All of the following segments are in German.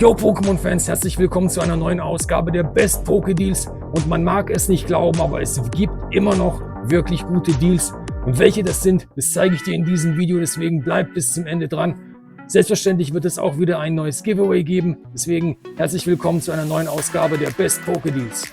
Yo Pokémon-Fans, herzlich willkommen zu einer neuen Ausgabe der Best Poké-Deals. Und man mag es nicht glauben, aber es gibt immer noch wirklich gute Deals. Und welche das sind, das zeige ich dir in diesem Video, deswegen bleib bis zum Ende dran. Selbstverständlich wird es auch wieder ein neues Giveaway geben, deswegen herzlich willkommen zu einer neuen Ausgabe der Best Poké-Deals.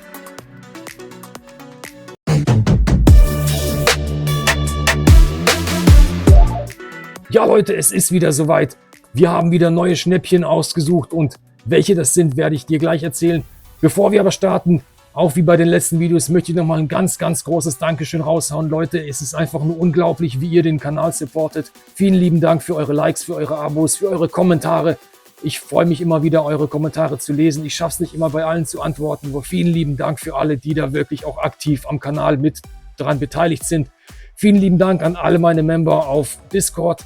Ja Leute, es ist wieder soweit. Wir haben wieder neue Schnäppchen ausgesucht und welche das sind, werde ich dir gleich erzählen. Bevor wir aber starten, auch wie bei den letzten Videos, möchte ich nochmal ein ganz großes Dankeschön raushauen. Leute, es ist einfach nur unglaublich, wie ihr den Kanal supportet. Vielen lieben Dank für eure Likes, für eure Abos, für eure Kommentare. Ich freue mich immer wieder, eure Kommentare zu lesen. Ich schaffe es nicht immer bei allen zu antworten, aber vielen lieben Dank für alle, die da wirklich auch aktiv am Kanal mit daran beteiligt sind. Vielen lieben Dank an alle meine Member auf Discord.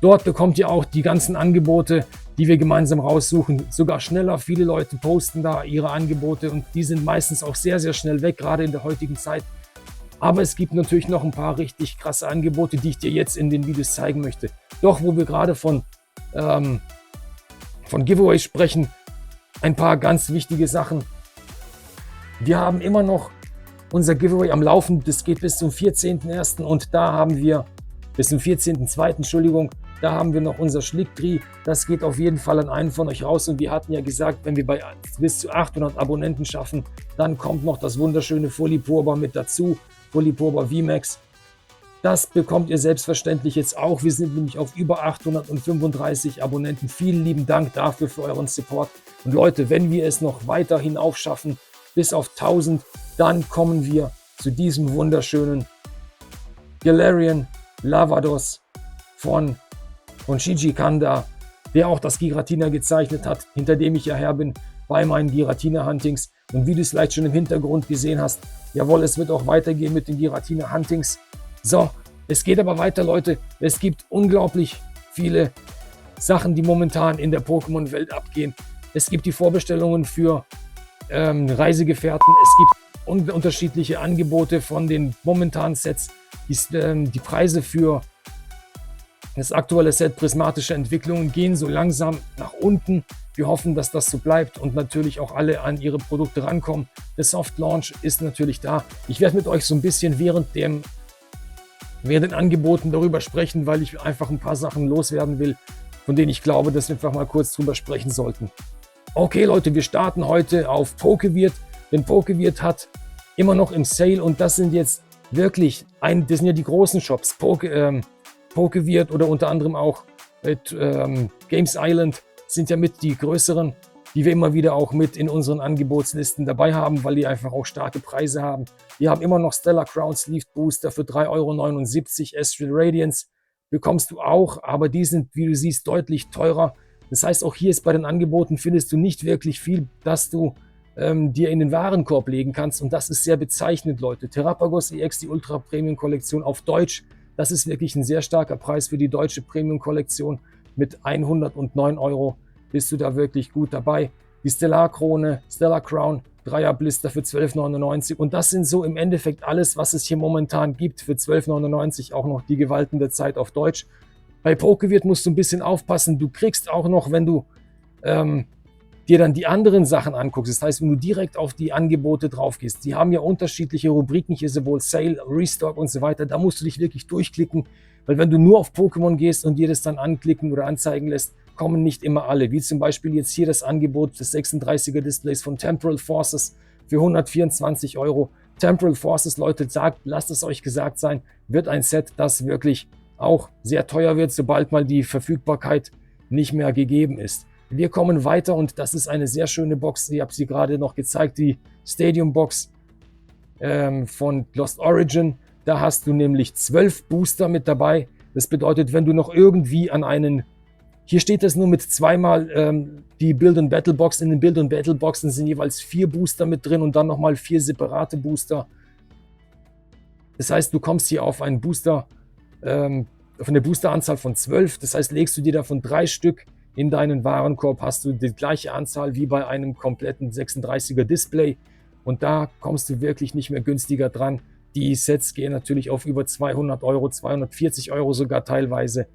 Dort bekommt ihr auch die ganzen Angebote, die wir gemeinsam raussuchen, sogar schneller. Viele Leute posten da ihre Angebote und die sind meistens auch sehr schnell weg, gerade in der heutigen Zeit. Aber es gibt natürlich noch ein paar richtig krasse Angebote, die ich dir jetzt in den Videos zeigen möchte. Doch wo wir gerade von Giveaways sprechen, ein paar ganz wichtige Sachen. Wir haben immer noch unser Giveaway am Laufen, das geht bis zum 14.01. und da haben wir, bis zum 14.02. Entschuldigung, da haben wir noch unser Schlickdri. Das geht auf jeden Fall an einen von euch raus. Und wir hatten ja gesagt, wenn wir bei bis zu 800 Abonnenten schaffen, dann kommt noch das wunderschöne Folipurba mit dazu. Folipurba VMAX. Das bekommt ihr selbstverständlich jetzt auch. Wir sind nämlich auf über 835 Abonnenten. Vielen lieben Dank dafür für euren Support. Und Leute, wenn wir es noch weiter hinauf schaffen, bis auf 1000, dann kommen wir zu diesem wunderschönen Galarian Lavados von Shiji Kanda, der auch das Giratina gezeichnet hat, hinter dem ich ja her bin bei meinen Giratina-Huntings. Und wie du es vielleicht schon im Hintergrund gesehen hast, jawohl, es wird auch weitergehen mit den Giratina-Huntings. So, es geht aber weiter, Leute. Es gibt unglaublich viele Sachen, die momentan in der Pokémon-Welt abgehen. Es gibt die Vorbestellungen für Reisegefährten. Es gibt unterschiedliche Angebote von den momentanen Sets. Die Preise für das aktuelle Set Prismatische Entwicklungen gehen so langsam nach unten. Wir hoffen, dass das so bleibt und natürlich auch alle an ihre Produkte rankommen. Der Soft Launch ist natürlich da. Ich werde mit euch so ein bisschen während den Angeboten darüber sprechen, weil ich einfach ein paar Sachen loswerden will, von denen ich glaube, dass wir einfach mal kurz drüber sprechen sollten. Okay Leute, wir starten heute auf Pokevirt, denn Pokevirt hat immer noch im Sale und das sind jetzt wirklich, das sind ja die großen Shops, Pokevirt oder unter anderem auch Games Island sind ja mit die größeren, die wir immer wieder auch mit in unseren Angebotslisten dabei haben, weil die einfach auch starke Preise haben. Wir haben immer noch Stellar Crown Sleeve Booster für 3,79 €, Astral Radiance bekommst du auch, aber die sind, wie du siehst, deutlich teurer. Das heißt, auch hier ist bei den Angeboten findest du nicht wirklich viel, dass du dir in den Warenkorb legen kannst und das ist sehr bezeichnend, Leute. Terrapagos EX, die Ultra Premium Kollektion auf Deutsch, das ist wirklich ein sehr starker Preis für die deutsche Premium-Kollektion. Mit 109 € bist du da wirklich gut dabei. Die Stellar Krone, Stellar Crown, Dreier Blister für 12,99 € und das sind so im Endeffekt alles, was es hier momentan gibt. Für 12,99 € auch noch die Gewalten der Zeit auf Deutsch. Bei Pokevirt musst du ein bisschen aufpassen. Du kriegst auch noch, wenn du dir dann die anderen Sachen anguckst, das heißt, wenn du direkt auf die Angebote drauf gehst, die haben ja unterschiedliche Rubriken, hier sowohl Sale, Restock und so weiter, da musst du dich wirklich durchklicken, weil wenn du nur auf Pokémon gehst und dir das dann anklicken oder anzeigen lässt, kommen nicht immer alle, wie zum Beispiel jetzt hier das Angebot des 36er Displays von Temporal Forces für 124 €. Temporal Forces, Leute, lasst es euch gesagt sein, wird ein Set, das wirklich auch sehr teuer wird, sobald mal die Verfügbarkeit nicht mehr gegeben ist. Wir kommen weiter und das ist eine sehr schöne Box. Ich habe sie gerade noch gezeigt, die Stadium Box von Lost Origin. Da hast du nämlich 12 Booster mit dabei. Das bedeutet, wenn du noch irgendwie an einen, hier steht das nur mit zweimal die Build and Battle Box. In den Build and Battle Boxen sind jeweils 4 Booster mit drin und dann nochmal 4 separate Booster. Das heißt, du kommst hier auf einen Booster, auf eine Boosteranzahl von 12. Das heißt, legst du dir davon 3 Stück in deinen Warenkorb, hast du die gleiche Anzahl wie bei einem kompletten 36er Display und da kommst du wirklich nicht mehr günstiger dran. Die Sets gehen natürlich auf über 200 €, 240 € sogar teilweise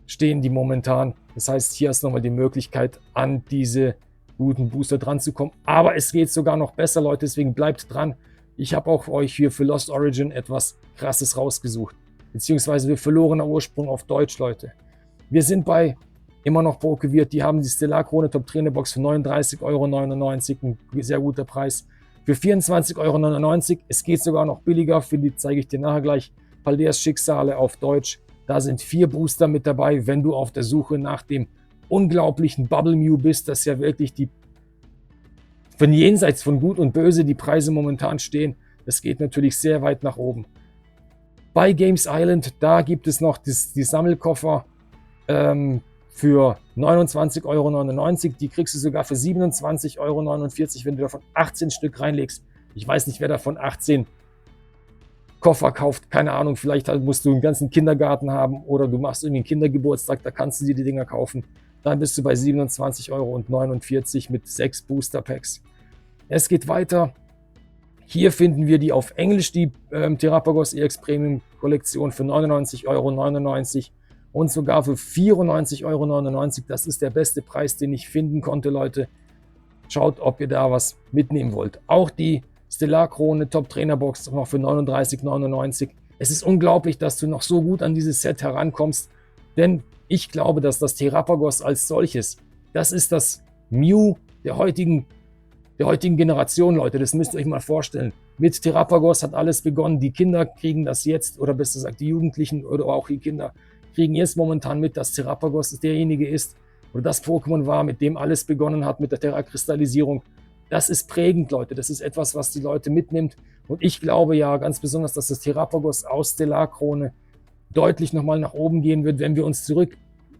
stehen die momentan. Das heißt, hier hast du nochmal die Möglichkeit, an diese guten Booster dran zu kommen. Aber es geht sogar noch besser, Leute, deswegen bleibt dran. Ich habe auch für euch hier für Lost Origin etwas Krasses rausgesucht. Beziehungsweise für verlorener Ursprung auf Deutsch, Leute. Wir sind bei immer noch PokeWirt. Die haben die Stellar Krone Top Trainer Box für 39,99 €. Ein sehr guter Preis. Für 24,99 €. Es geht sogar noch billiger. Für die zeige ich dir nachher gleich. Paldeas Schicksale auf Deutsch. Da sind 4 Booster mit dabei, wenn du auf der Suche nach dem unglaublichen Bubble Mew bist. Das ist ja wirklich die von jenseits von Gut und Böse die Preise momentan stehen. Das geht natürlich sehr weit nach oben. Bei Games Island, da gibt es noch die Sammelkoffer für 29,99 €. Die kriegst du sogar für 27,49 €, wenn du davon 18 Stück reinlegst. Ich weiß nicht, wer davon 18 Koffer kauft. Keine Ahnung, vielleicht musst du einen ganzen Kindergarten haben oder du machst irgendwie einen Kindergeburtstag, da kannst du dir die Dinger kaufen. Dann bist du bei 27,49 € mit 6 Booster Packs. Es geht weiter. Hier finden wir die auf Englisch, die Terrapagos EX Premium Kollektion für 99,99 € und sogar für 94,99 €. Das ist der beste Preis, den ich finden konnte, Leute. Schaut, ob ihr da was mitnehmen wollt. Auch die Stellar Krone Top Trainer Box noch für 39,99 €. Es ist unglaublich, dass du noch so gut an dieses Set herankommst, denn ich glaube, dass das Terrapagos als solches, das ist das Mew der heutigen Generation, Leute. Das müsst ihr euch mal vorstellen. Mit Terrapagos hat alles begonnen. Die Kinder kriegen das jetzt, oder besser gesagt die Jugendlichen oder auch die Kinder kriegen jetzt momentan mit, dass Terrapagos derjenige ist oder das Pokémon war, mit dem alles begonnen hat mit der Terrakristallisierung. Das ist prägend, Leute. Das ist etwas, was die Leute mitnimmt. Und ich glaube ja ganz besonders, dass das Terrapagos aus Stellar Krone deutlich nochmal nach oben gehen wird, wenn wir uns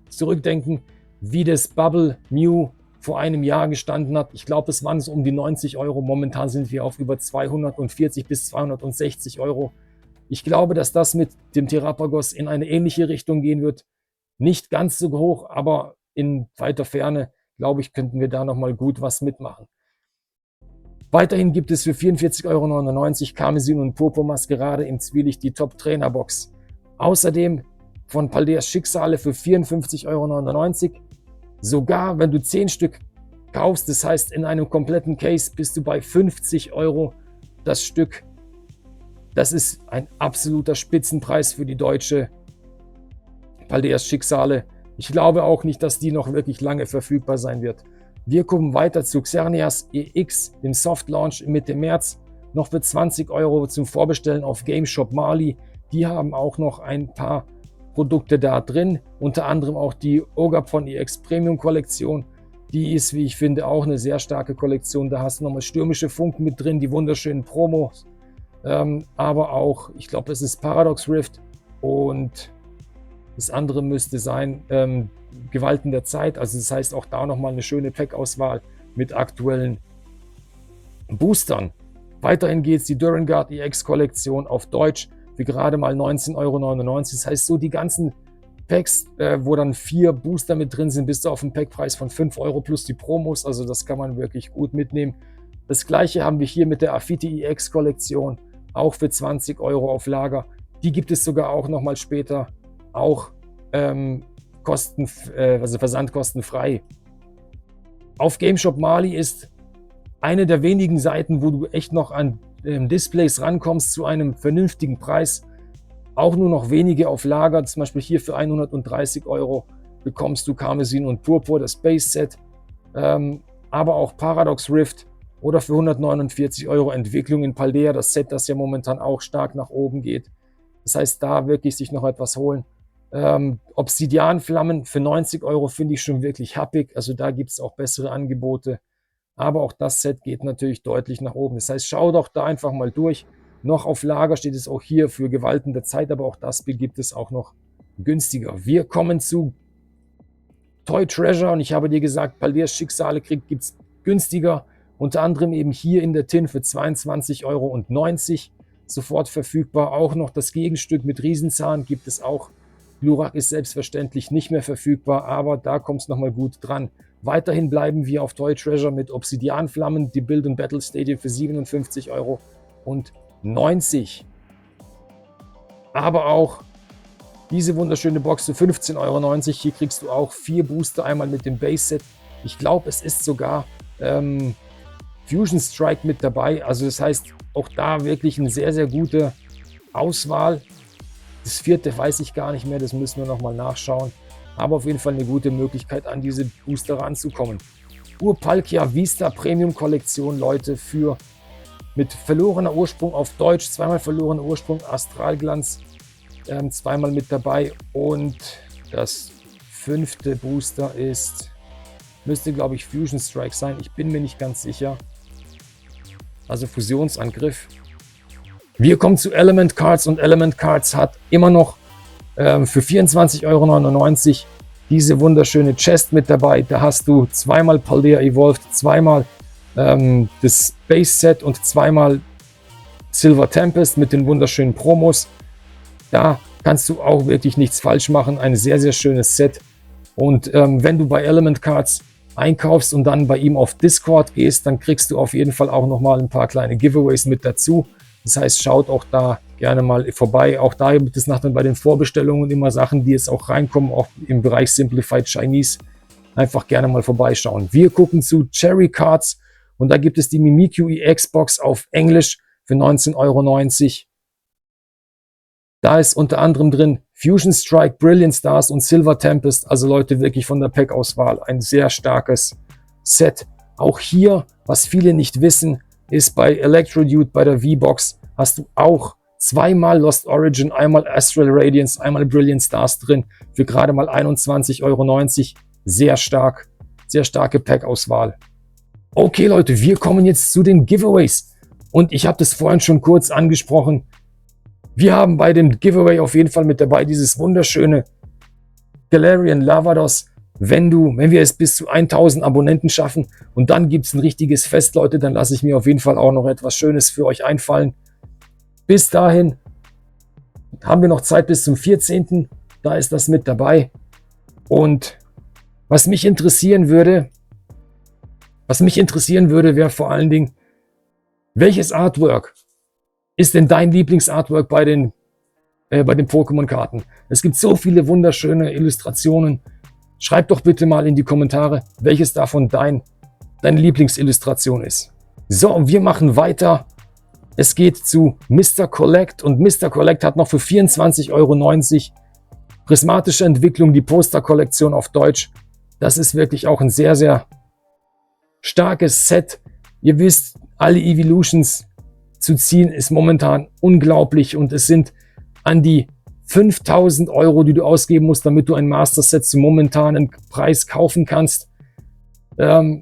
zurückdenken, wie das Bubble Mew vor einem Jahr gestanden hat. Ich glaube, es waren so um die 90 €. Momentan sind wir auf über 240 bis 260 €. Ich glaube, dass das mit dem Terrapagos in eine ähnliche Richtung gehen wird. Nicht ganz so hoch, aber in weiter Ferne, glaube ich, könnten wir da nochmal gut was mitmachen. Weiterhin gibt es für 44,99 € Karmesin und Purpur Maskerade im Zwielicht die Top Trainer Box. Außerdem von Paldeas Schicksale für 54,99 €. Sogar wenn du 10 Stück kaufst, das heißt in einem kompletten Case, bist du bei 50 € das Stück. Das ist ein absoluter Spitzenpreis für die deutsche Paldeas Schicksale. Ich glaube auch nicht, dass die noch wirklich lange verfügbar sein wird. Wir kommen weiter zu Xerneas EX, dem Soft Launch Mitte März, noch für 20 € zum Vorbestellen auf Game Shop Mali. Die haben auch noch ein paar Produkte da drin, unter anderem auch die Ogapon EX Premium Kollektion. Die ist, wie ich finde, auch eine sehr starke Kollektion. Da hast du nochmal stürmische Funken mit drin, die wunderschönen Promos, aber auch, ich glaube, es ist Paradox Rift und das andere müsste sein Gewalten der Zeit. Also das heißt auch da nochmal eine schöne Pack-Auswahl mit aktuellen Boostern. Weiterhin geht es die Durangard EX Kollektion auf Deutsch für gerade mal 19,99 €. Das heißt, so die ganzen Packs, wo dann 4 Booster mit drin sind, bist du auf einen Packpreis von 5 € plus die Promos. Also das kann man wirklich gut mitnehmen. Das gleiche haben wir hier mit der Affinity EX Kollektion, auch für 20 € auf Lager. Die gibt es sogar auch nochmal später, auch versandkostenfrei. Auf Game Shop Mali ist eine der wenigen Seiten, wo du echt noch an Displays rankommst zu einem vernünftigen Preis. Auch nur noch wenige auf Lager, zum Beispiel hier für 130 € bekommst du Karmesin und Purpur, das Base Set, aber auch Paradox Rift oder für 149 € Entwicklung in Paldea, das Set, das ja momentan auch stark nach oben geht. Das heißt, da wirklich sich noch etwas holen. Obsidianflammen für 90 € finde ich schon wirklich happig, also da gibt es auch bessere Angebote. Aber auch das Set geht natürlich deutlich nach oben. Das heißt, schau doch da einfach mal durch. Noch auf Lager steht es auch hier für Gewalten der Zeit, aber auch das gibt es auch noch günstiger. Wir kommen zu Toy Treasure und ich habe dir gesagt, Paldeas Schicksale gibt es günstiger. Unter anderem eben hier in der Tin für 22,90 € sofort verfügbar. Auch noch das Gegenstück mit Riesenzahn gibt es auch. Glurak ist selbstverständlich nicht mehr verfügbar, aber da kommt es nochmal gut dran. Weiterhin bleiben wir auf Toy Treasure mit Obsidianflammen, die Build and Battle Stadium für 57,90 €. Aber auch Diese wunderschöne Box für 15,90 €. Hier kriegst du auch 4 Booster, einmal mit dem Base-Set. Ich glaube, es ist sogar Fusion Strike mit dabei. Also das heißt, auch da wirklich eine sehr, sehr gute Auswahl. Das 4. weiß ich gar nicht mehr, das müssen wir nochmal nachschauen. Aber auf jeden Fall eine gute Möglichkeit, an diese Booster ranzukommen. Urpalkia Vista Premium Kollektion, Leute, mit verlorener Ursprung auf Deutsch, zweimal verlorener Ursprung, Astralglanz, zweimal mit dabei. Und das 5. Booster müsste, glaube ich, Fusion Strike sein. Ich bin mir nicht ganz sicher. Also Fusionsangriff. Wir kommen zu Element Cards und Element Cards hat immer noch für 24,99 € diese wunderschöne Chest mit dabei. Da hast du zweimal Paldea Evolved, zweimal das Base Set und zweimal Silver Tempest mit den wunderschönen Promos. Da kannst du auch wirklich nichts falsch machen. Ein sehr, sehr schönes Set. Und wenn du bei Element Cards einkaufst und dann bei ihm auf Discord gehst, dann kriegst du auf jeden Fall auch nochmal ein paar kleine Giveaways mit dazu. Das heißt, schaut auch da gerne mal vorbei. Auch da gibt es nachher bei den Vorbestellungen immer Sachen, die jetzt auch reinkommen, auch im Bereich Simplified Chinese. Einfach gerne mal vorbeischauen. Wir gucken zu Cherry Cards und da gibt es die Mimikyu EX Box auf Englisch für 19,90 €. Da ist unter anderem drin Fusion Strike, Brilliant Stars und Silver Tempest. Also Leute, wirklich von der Pack-Auswahl ein sehr starkes Set. Auch hier, was viele nicht wissen, ist bei Electrodude, bei der V-Box, hast du auch zweimal Lost Origin, einmal Astral Radiance, einmal Brilliant Stars drin für gerade mal 21,90 €. Sehr stark, sehr starke Pack-Auswahl. Okay Leute, wir kommen jetzt zu den Giveaways. Und ich habe das vorhin schon kurz angesprochen. Wir haben bei dem Giveaway auf jeden Fall mit dabei dieses wunderschöne Galarian Lavados. Wenn wir es bis zu 1000 Abonnenten schaffen und dann gibt es ein richtiges Fest, Leute, dann lasse ich mir auf jeden Fall auch noch etwas Schönes für euch einfallen. Bis dahin haben wir noch Zeit bis zum 14. Da ist das mit dabei. Und was mich interessieren würde, wäre vor allen Dingen, welches Artwork ist denn dein Lieblingsartwork bei den Pokémon-Karten? Es gibt so viele wunderschöne Illustrationen. Schreib doch bitte mal in die Kommentare, welches davon deine Lieblingsillustration ist. So, und wir machen weiter. Es geht zu Mr. Collect und Mr. Collect hat noch für 24,90 € prismatische Entwicklung, die Poster-Kollektion auf Deutsch. Das ist wirklich auch ein sehr, sehr starkes Set. Ihr wisst, alle Evolutions zu ziehen ist momentan unglaublich und es sind an die 5.000 €, die du ausgeben musst, damit du ein Master Set zum momentanen Preis kaufen kannst. Das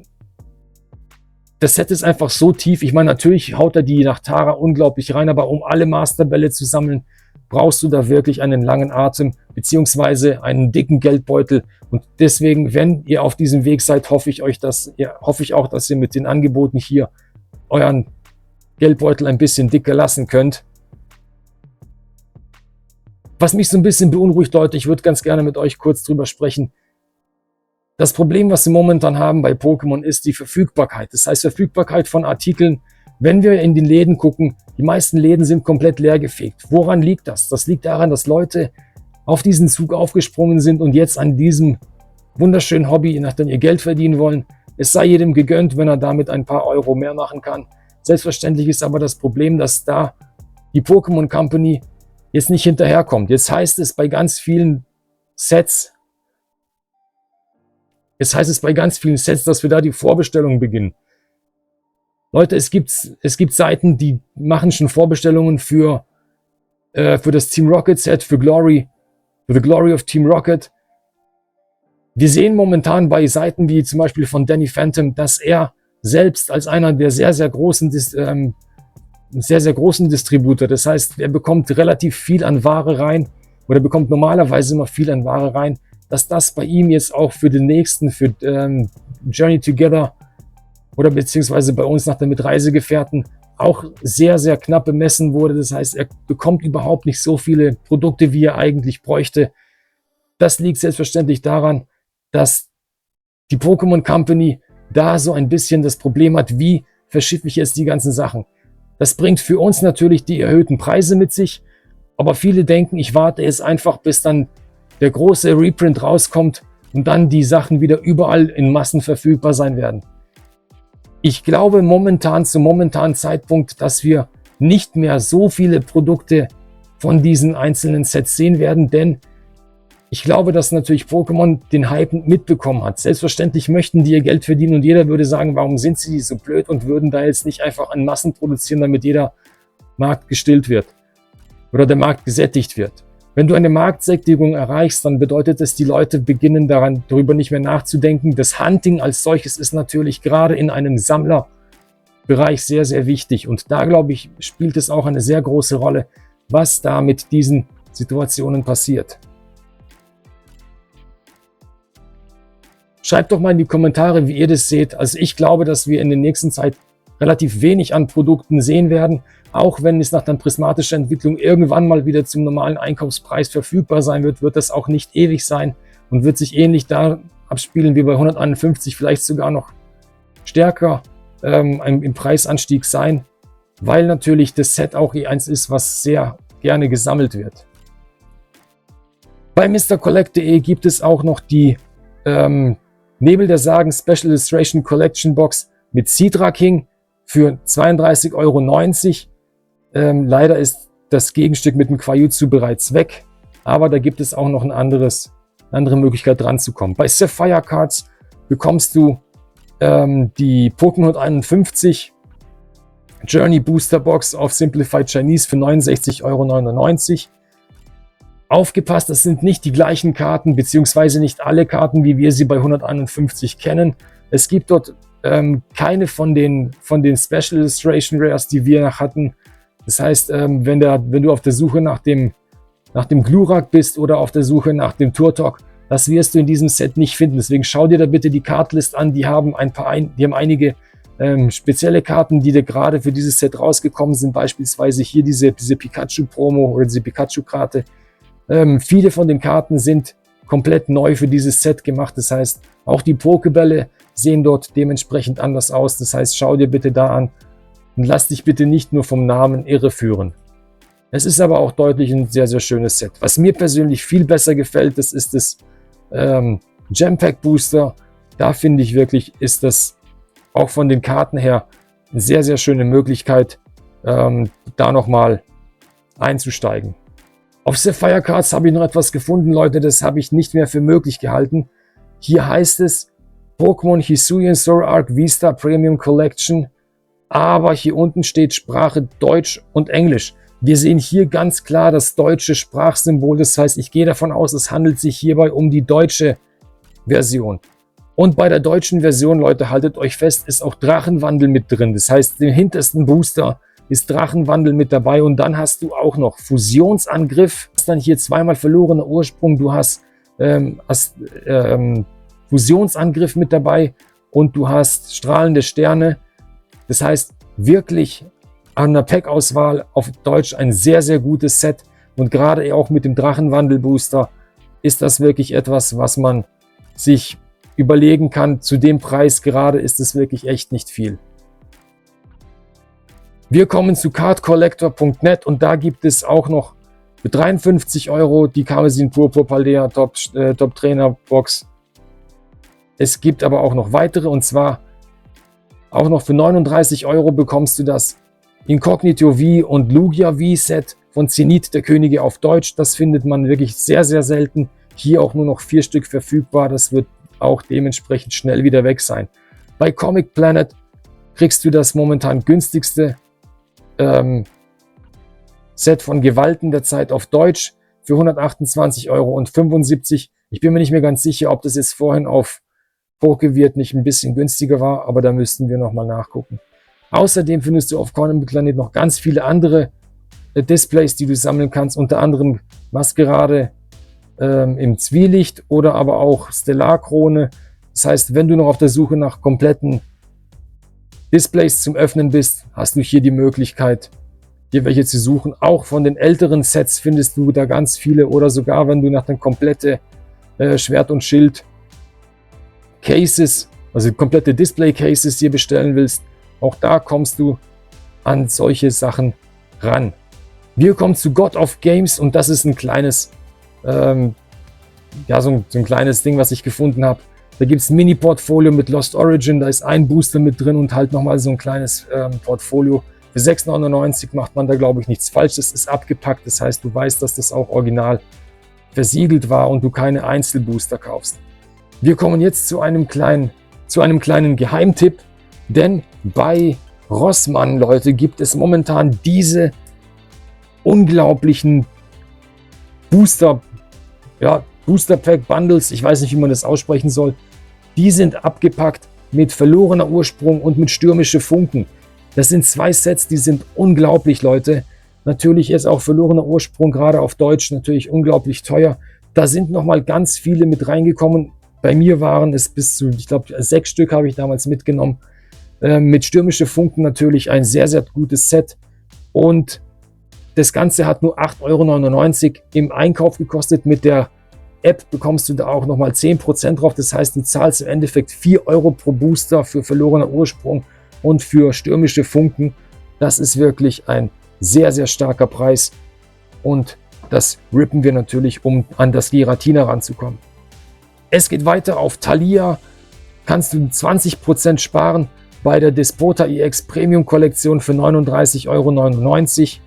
Set ist einfach so tief. Ich meine, natürlich haut er die nach Tara unglaublich rein, aber um alle Masterbälle zu sammeln, brauchst du da wirklich einen langen Atem beziehungsweise einen dicken Geldbeutel. Und deswegen, wenn ihr auf diesem Weg seid, hoffe ich auch, dass ihr mit den Angeboten hier euren Geldbeutel ein bisschen dicker lassen könnt. Was mich so ein bisschen beunruhigt, Leute, ich würde ganz gerne mit euch kurz drüber sprechen. Das Problem, was wir momentan haben bei Pokémon, ist die Verfügbarkeit. Das heißt, Verfügbarkeit von Artikeln. Wenn wir in den Läden gucken, die meisten Läden sind komplett leergefegt. Woran liegt das? Das liegt daran, dass Leute auf diesen Zug aufgesprungen sind und jetzt an diesem wunderschönen Hobby, nachdem ihr Geld verdienen wollen. Es sei jedem gegönnt, wenn er damit ein paar Euro mehr machen kann. Selbstverständlich ist aber das Problem, dass da die Pokémon Company jetzt nicht hinterherkommt. Jetzt heißt es bei ganz vielen Sets, dass wir da die Vorbestellungen beginnen. Leute, es gibt Seiten, die machen schon Vorbestellungen für das Team Rocket Set, für The Glory of Team Rocket. Wir sehen momentan bei Seiten wie zum Beispiel von Danny Phantom, dass er selbst als einer der sehr, sehr großen Distributor, das heißt, er bekommt relativ viel an Ware rein oder bekommt normalerweise immer viel an Ware rein, dass das bei ihm jetzt auch für den nächsten, für Journey Together oder beziehungsweise bei uns nach der mit Reisegefährten auch sehr, sehr knapp bemessen wurde. Das heißt, er bekommt überhaupt nicht so viele Produkte, wie er eigentlich bräuchte. Das liegt selbstverständlich daran, dass die Pokémon Company da so ein bisschen das Problem hat, wie verschiffe ich jetzt die ganzen Sachen. Das bringt für uns natürlich die erhöhten Preise mit sich Aber viele denken, ich warte jetzt einfach, bis dann der große Reprint rauskommt und dann die Sachen wieder überall in Massen verfügbar sein werden. Ich glaube zum momentanen Zeitpunkt, dass wir nicht mehr so viele Produkte von diesen einzelnen Sets sehen werden, denn ich glaube, dass natürlich Pokémon den Hype mitbekommen hat. Selbstverständlich möchten die ihr Geld verdienen und jeder würde sagen, warum sind sie so blöd und würden da jetzt nicht einfach an Massen produzieren, damit jeder Markt gestillt wird oder der Markt gesättigt wird. Wenn du eine Marktsättigung erreichst, dann bedeutet es, die Leute beginnen darüber nicht mehr nachzudenken. Das Hunting als solches ist natürlich gerade in einem Sammlerbereich sehr, sehr wichtig. Und da, glaube ich, spielt es auch eine sehr große Rolle, was da mit diesen Situationen passiert. Schreibt doch mal in die Kommentare, wie ihr das seht. Also ich glaube, dass wir in der nächsten Zeit relativ wenig an Produkten sehen werden, auch wenn es nach der prismatischen Entwicklung irgendwann mal wieder zum normalen Einkaufspreis verfügbar sein wird, wird das auch nicht ewig sein und wird sich ähnlich da abspielen wie bei 151, vielleicht sogar noch stärker im Preisanstieg sein, weil natürlich das Set auch eins ist, was sehr gerne gesammelt wird. Bei MrCollect.de gibt es auch noch die Nebel der Sagen Special Illustration Collection Box mit Sidra King für 32,90 €. Leider ist das Gegenstück mit dem Quajutsu bereits weg, aber da gibt es auch noch eine andere Möglichkeit dran zu kommen. Bei Sapphire Cards bekommst du die Pokémon 151 Journey Booster Box auf Simplified Chinese für 69,99 €. Aufgepasst, das sind nicht die gleichen Karten, beziehungsweise nicht alle Karten, wie wir sie bei 151 kennen. Es gibt dort keine von den Special Illustration Rares, die wir hatten. Das heißt, wenn du auf der Suche nach dem Glurak bist oder auf der Suche nach dem Turtok, das wirst du in diesem Set nicht finden. Deswegen schau dir da bitte die Cardlist an. Die haben einige spezielle Karten, die da gerade für dieses Set rausgekommen sind. Beispielsweise hier diese Pikachu-Promo oder diese Pikachu-Karte. Viele von den Karten sind komplett neu für dieses Set gemacht. Das heißt, auch die Pokebälle sehen dort dementsprechend anders aus. Das heißt, schau dir bitte da an und lass dich bitte nicht nur vom Namen irreführen. Es ist aber auch deutlich ein sehr, sehr schönes Set. Was mir persönlich viel besser gefällt, das ist das Gempack Booster. Da finde ich wirklich, ist das auch von den Karten her eine sehr, sehr schöne Möglichkeit, da nochmal einzusteigen. Auf Sapphire Cards habe ich noch etwas gefunden, Leute, das habe ich nicht mehr für möglich gehalten. Hier heißt es Pokémon Hisuian Zoroark V-Star Premium Collection, aber hier unten steht Sprache Deutsch und Englisch. Wir sehen hier ganz klar das deutsche Sprachsymbol, das heißt, ich gehe davon aus, es handelt sich hierbei um die deutsche Version. Und bei der deutschen Version, Leute, haltet euch fest, ist auch Drachenwandel mit drin. Das heißt, im hintersten Booster ist Drachenwandel mit dabei und dann hast du auch noch Fusionsangriff. Du hast dann hier zweimal verlorener Ursprung, du hast Fusionsangriff mit dabei und du hast strahlende Sterne. Das heißt, wirklich an der Pack-Auswahl auf Deutsch ein sehr, sehr gutes Set und gerade auch mit dem Drachenwandel-Booster ist das wirklich etwas, was man sich überlegen kann. Zu dem Preis gerade ist es wirklich echt nicht viel. Wir kommen zu cardcollector.net und da gibt es auch noch für 53 € die Karmesin Purpur Paldea Top Trainer Box. Es gibt aber auch noch weitere und zwar auch noch für 39 € bekommst du das Incognito V und Lugia V Set von Zenith der Könige auf Deutsch. Das findet man wirklich sehr, sehr selten. Hier auch nur noch 4 Stück verfügbar. Das wird auch dementsprechend schnell wieder weg sein. Bei Comic Planet kriegst du das momentan günstigste Set von Gewalten der Zeit auf Deutsch für 128,75 €. Ich bin mir nicht mehr ganz sicher, ob das jetzt vorhin auf Pokevirt nicht ein bisschen günstiger war, aber da müssten wir nochmal nachgucken. Außerdem findest du auf Comic Planet noch ganz viele andere Displays, die du sammeln kannst, unter anderem Maskerade im Zwielicht oder aber auch Stellarkrone. Das heißt, wenn du noch auf der Suche nach kompletten Displays zum Öffnen bist, hast du hier die Möglichkeit, dir welche zu suchen. Auch von den älteren Sets findest du da ganz viele oder sogar, wenn du nach den komplette Schwert- und Schild-Cases, also komplette Display-Cases hier bestellen willst, auch da kommst du an solche Sachen ran. Wir kommen zu God of Games und das ist ein kleines, ja, so ein kleines Ding, was ich gefunden habe. Da gibt es ein Mini-Portfolio mit Lost Origin, da ist ein Booster mit drin und halt nochmal so ein kleines Portfolio. Für 6,99 macht man da, glaube ich, nichts falsch. Das ist abgepackt, das heißt, du weißt, dass das auch original versiegelt war und du keine Einzelbooster kaufst. Wir kommen jetzt zu einem kleinen Geheimtipp, denn bei Rossmann, Leute, gibt es momentan diese unglaublichen Booster Pack Bundles, ich weiß nicht, wie man das aussprechen soll. Die sind abgepackt mit verlorener Ursprung und mit stürmische Funken. Das sind 2 Sets, die sind unglaublich, Leute. Natürlich ist auch verlorener Ursprung, gerade auf Deutsch, natürlich unglaublich teuer. Da sind nochmal ganz viele mit reingekommen. Bei mir waren es bis zu, ich glaube, 6 Stück habe ich damals mitgenommen. Mit stürmische Funken natürlich ein sehr, sehr gutes Set. Und das Ganze hat nur 8,99 € im Einkauf gekostet. Mit der App bekommst du da auch nochmal 10% drauf. Das heißt, du zahlst im Endeffekt 4 € pro Booster für verlorener Ursprung und für stürmische Funken. Das ist wirklich ein sehr, sehr starker Preis. Und das rippen wir natürlich, um an das Giratina ranzukommen. Es geht weiter auf Thalia. Kannst du 20% sparen bei der Despota EX Premium Kollektion für 39,99 €.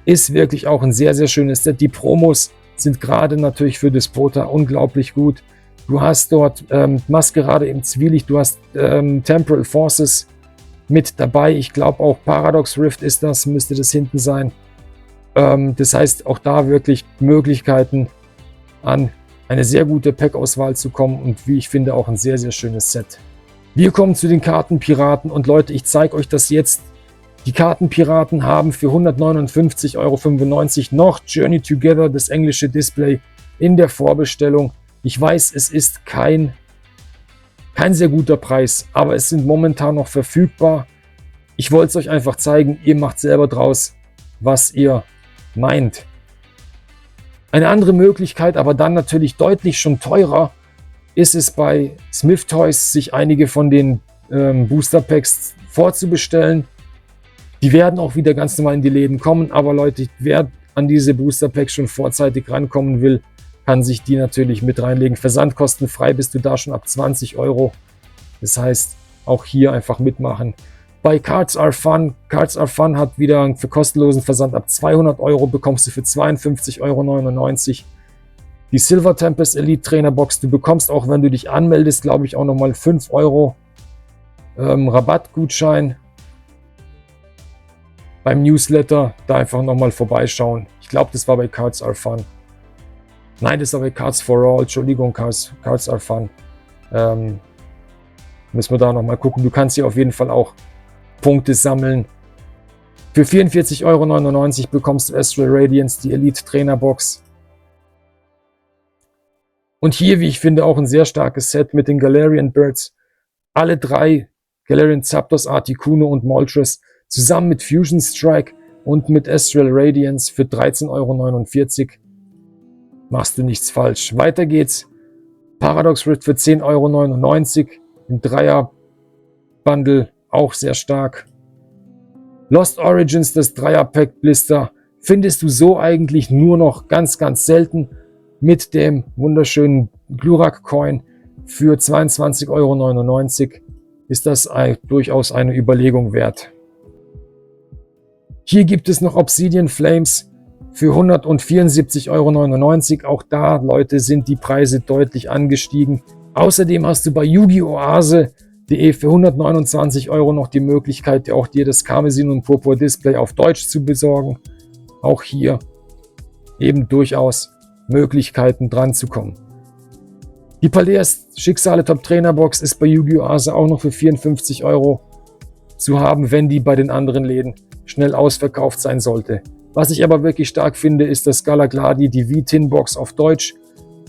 Ist wirklich auch ein sehr, sehr schönes Set. Die Promos sind gerade natürlich für Despota unglaublich gut. Du hast dort Maskerade im Zwielicht, du hast Temporal Forces mit dabei. Ich glaube auch Paradox Rift ist das, müsste das hinten sein. Das heißt, auch da wirklich Möglichkeiten, an eine sehr gute Pack-Auswahl zu kommen und wie ich finde auch ein sehr, sehr schönes Set. Wir kommen zu den Kartenpiraten und Leute, ich zeige euch das jetzt. Die Kartenpiraten haben für 159,95 € noch Journey Together, das englische Display, in der Vorbestellung. Ich weiß, es ist kein sehr guter Preis, aber es sind momentan noch verfügbar. Ich wollte es euch einfach zeigen, ihr macht selber draus, was ihr meint. Eine andere Möglichkeit, aber dann natürlich deutlich schon teurer, ist es bei Smith Toys, sich einige von den Booster Packs vorzubestellen. Die werden auch wieder ganz normal in die Läden kommen, aber Leute, wer an diese Booster Packs schon vorzeitig rankommen will, kann sich die natürlich mit reinlegen. Versandkostenfrei bist du da schon ab 20 €. Das heißt, auch hier einfach mitmachen. Bei Cards Are Fun hat wieder für kostenlosen Versand ab 200 € bekommst du für 52,99 €. Die Silver Tempest Elite Trainer Box, du bekommst auch, wenn du dich anmeldest, glaube ich, auch nochmal 5 € Rabattgutschein. Beim Newsletter da einfach nochmal vorbeischauen. Ich glaube, das war bei Cards Are Fun. Nein, das war bei Cards for All. Entschuldigung, Cards Are Fun. Müssen wir da nochmal gucken. Du kannst hier auf jeden Fall auch Punkte sammeln. Für 44,99 € bekommst du Astral Radiance, die Elite Trainer Box. Und hier, wie ich finde, auch ein sehr starkes Set mit den Galarian Birds. Alle 3, Galarian Zapdos, Articuno und Moltres, zusammen mit Fusion Strike und mit Astral Radiance für 13,49 € machst du nichts falsch. Weiter geht's. Paradox Rift für 10,99 € im Dreier-Bundle, auch sehr stark. Lost Origins, das Dreier-Pack Blister, findest du so eigentlich nur noch ganz, ganz selten. Mit dem wunderschönen Glurak-Coin für 22,99 € ist das durchaus eine Überlegung wert. Hier gibt es noch Obsidian Flames für 174,99 €. Auch da, Leute, sind die Preise deutlich angestiegen. Außerdem hast du bei Yu-Gi-Oh! Oase.de für 129 € noch die Möglichkeit, auch dir das Karmesin und Purpur Display auf Deutsch zu besorgen. Auch hier eben durchaus Möglichkeiten dran zu kommen. Die Paleas Schicksale Top Trainer Box ist bei Yu-Gi-Oh! Oase auch noch für 54 € zu haben, wenn die bei den anderen Läden schnell ausverkauft sein sollte. Was ich aber wirklich stark finde, ist das Galagladi, die V-Tin Box auf Deutsch.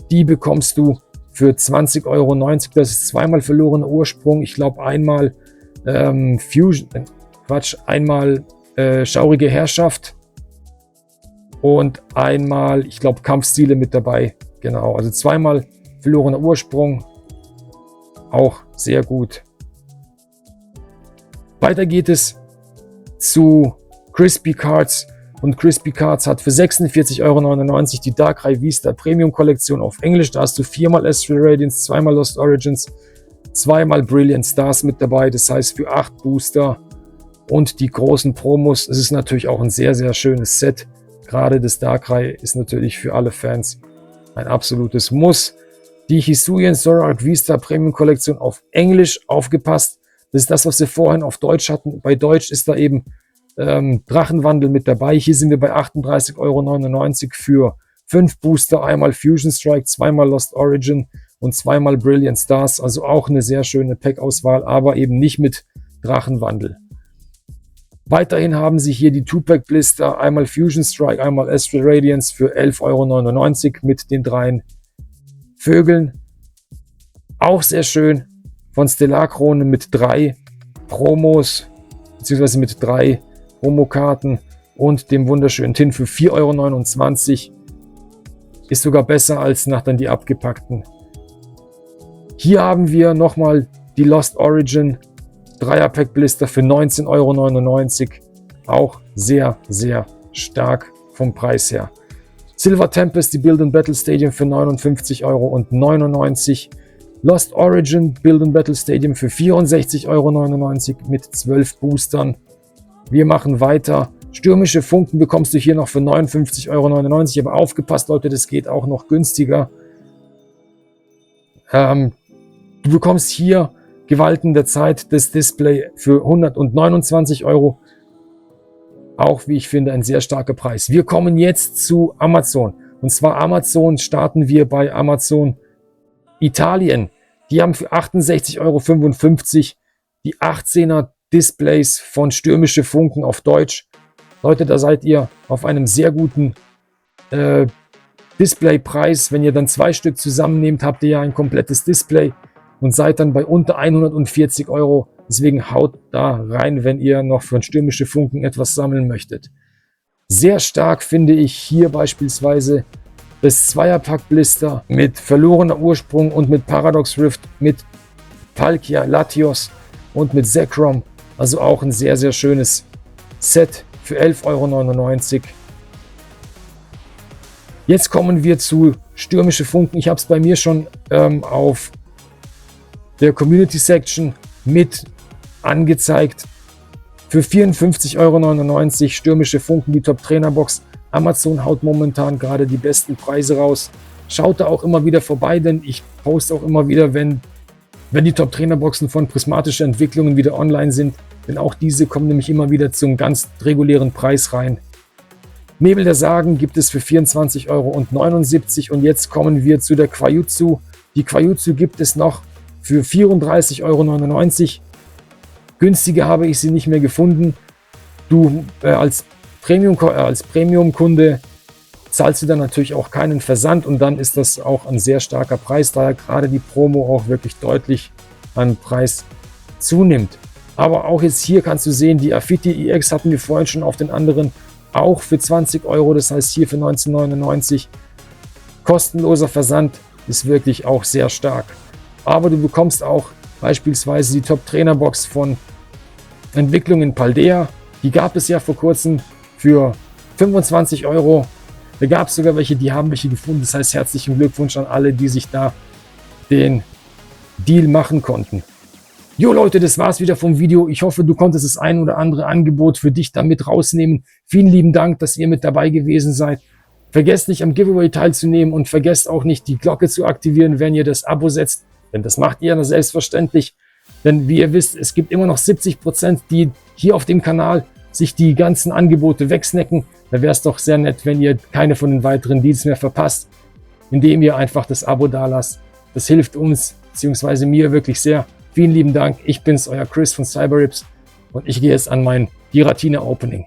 Die bekommst du für 20,90 €. Das ist zweimal verlorener Ursprung. Ich glaube einmal einmal Schaurige Herrschaft und einmal, ich glaube, Kampfstile mit dabei. Genau, also zweimal verlorener Ursprung. Auch sehr gut. Weiter geht es zu Crispy Cards. und Crispy Cards hat für 46,99 € die Darkrai Vista Premium Kollektion auf Englisch. Da hast du 4-mal Astral Radiance, 2-mal Lost Origins, 2-mal Brilliant Stars mit dabei. Das heißt für 8 Booster und die großen Promos. Es ist natürlich auch ein sehr, sehr schönes Set. Gerade das Darkrai ist natürlich für alle Fans ein absolutes Muss. Die Hisuian Zoroark Vista Premium Kollektion auf Englisch, aufgepasst. Das ist das, was wir vorhin auf Deutsch hatten. Bei Deutsch ist da eben Drachenwandel mit dabei. Hier sind wir bei 38,99 € für 5 Booster, einmal Fusion Strike, 2-mal Lost Origin und 2-mal Brilliant Stars. Also auch eine sehr schöne Pack-Auswahl, aber eben nicht mit Drachenwandel. Weiterhin haben sie hier die 2-Pack-Blister, einmal Fusion Strike, einmal Astral Radiance für 11,99 € mit den 3 Vögeln. Auch sehr schön von Stellar Krone mit 3 Promos, beziehungsweise mit 3 Promokarten und dem wunderschönen Tin für 4,29 €. Ist sogar besser als nach dann die abgepackten. Hier haben wir nochmal die Lost Origin 3er-Pack Blister für 19,99 €. Auch sehr, sehr stark vom Preis her. Silver Tempest, die Build and Battle Stadium für 59,99 €. Lost Origin Build and Battle Stadium für 64,99 € mit 12 Boostern. Wir machen weiter. Stürmische Funken bekommst du hier noch für 59,99 €. Aber aufgepasst, Leute, das geht auch noch günstiger. Du bekommst hier Gewalten der Zeit das Display für 129 €. Auch, wie ich finde, ein sehr starker Preis. Wir kommen jetzt zu Amazon. Und zwar Amazon starten wir bei Amazon Italien. Die haben für 68,55 € die 18er Displays von Stürmische Funken auf Deutsch. Leute, da seid ihr auf einem sehr guten Displaypreis. Wenn ihr dann 2 Stück zusammennehmt, habt ihr ja ein komplettes Display und seid dann bei unter 140 €. Deswegen haut da rein, wenn ihr noch von Stürmische Funken etwas sammeln möchtet. Sehr stark finde ich hier beispielsweise das 2er-Pack Blister mit verlorener Ursprung und mit Paradox Rift, mit Palkia, Latios und mit Zekrom. Also auch ein sehr, sehr schönes Set für 11,99 €. Jetzt kommen wir zu Stürmische Funken. Ich habe es bei mir schon auf der Community Section mit angezeigt. Für 54,99 € Stürmische Funken, die Top Trainer Box. Amazon haut momentan gerade die besten Preise raus. Schaut da auch immer wieder vorbei, denn ich poste auch immer wieder, wenn die Top Trainer Boxen von Prismatische Entwicklungen wieder online sind. Denn auch diese kommen nämlich immer wieder zum ganz regulären Preis rein. Nebel der Sagen gibt es für 24,79 € und jetzt kommen wir zu der Quajutsu. Die Quajutsu gibt es noch für 34,99 €. Günstiger habe ich sie nicht mehr gefunden. Du als Premium-Kunde zahlst du dann natürlich auch keinen Versand und dann ist das auch ein sehr starker Preis, da gerade die Promo auch wirklich deutlich an Preis zunimmt. Aber auch jetzt hier kannst du sehen, die Affiti EX hatten wir vorhin schon auf den anderen auch für 20 €, das heißt hier für 19,99 €. Kostenloser Versand ist wirklich auch sehr stark. Aber du bekommst auch beispielsweise die Top Trainer Box von Entwicklung in Paldea. Die gab es ja vor kurzem für 25 €. Da gab es sogar welche, die haben welche gefunden. Das heißt, herzlichen Glückwunsch an alle, die sich da den Deal machen konnten. Jo Leute, das war's wieder vom Video. Ich hoffe, du konntest das ein oder andere Angebot für dich damit rausnehmen. Vielen lieben Dank, dass ihr mit dabei gewesen seid. Vergesst nicht, am Giveaway teilzunehmen und vergesst auch nicht, die Glocke zu aktivieren, wenn ihr das Abo setzt. Denn das macht ihr selbstverständlich. Denn wie ihr wisst, es gibt immer noch 70%, die hier auf dem Kanal sich die ganzen Angebote wegsnacken. Da wäre es doch sehr nett, wenn ihr keine von den weiteren Deals mehr verpasst, indem ihr einfach das Abo dalasst. Das hilft uns bzw. mir wirklich sehr. Vielen lieben Dank. Ich bin's, euer Chris von Cyberrips und ich gehe jetzt an mein Giratina Opening.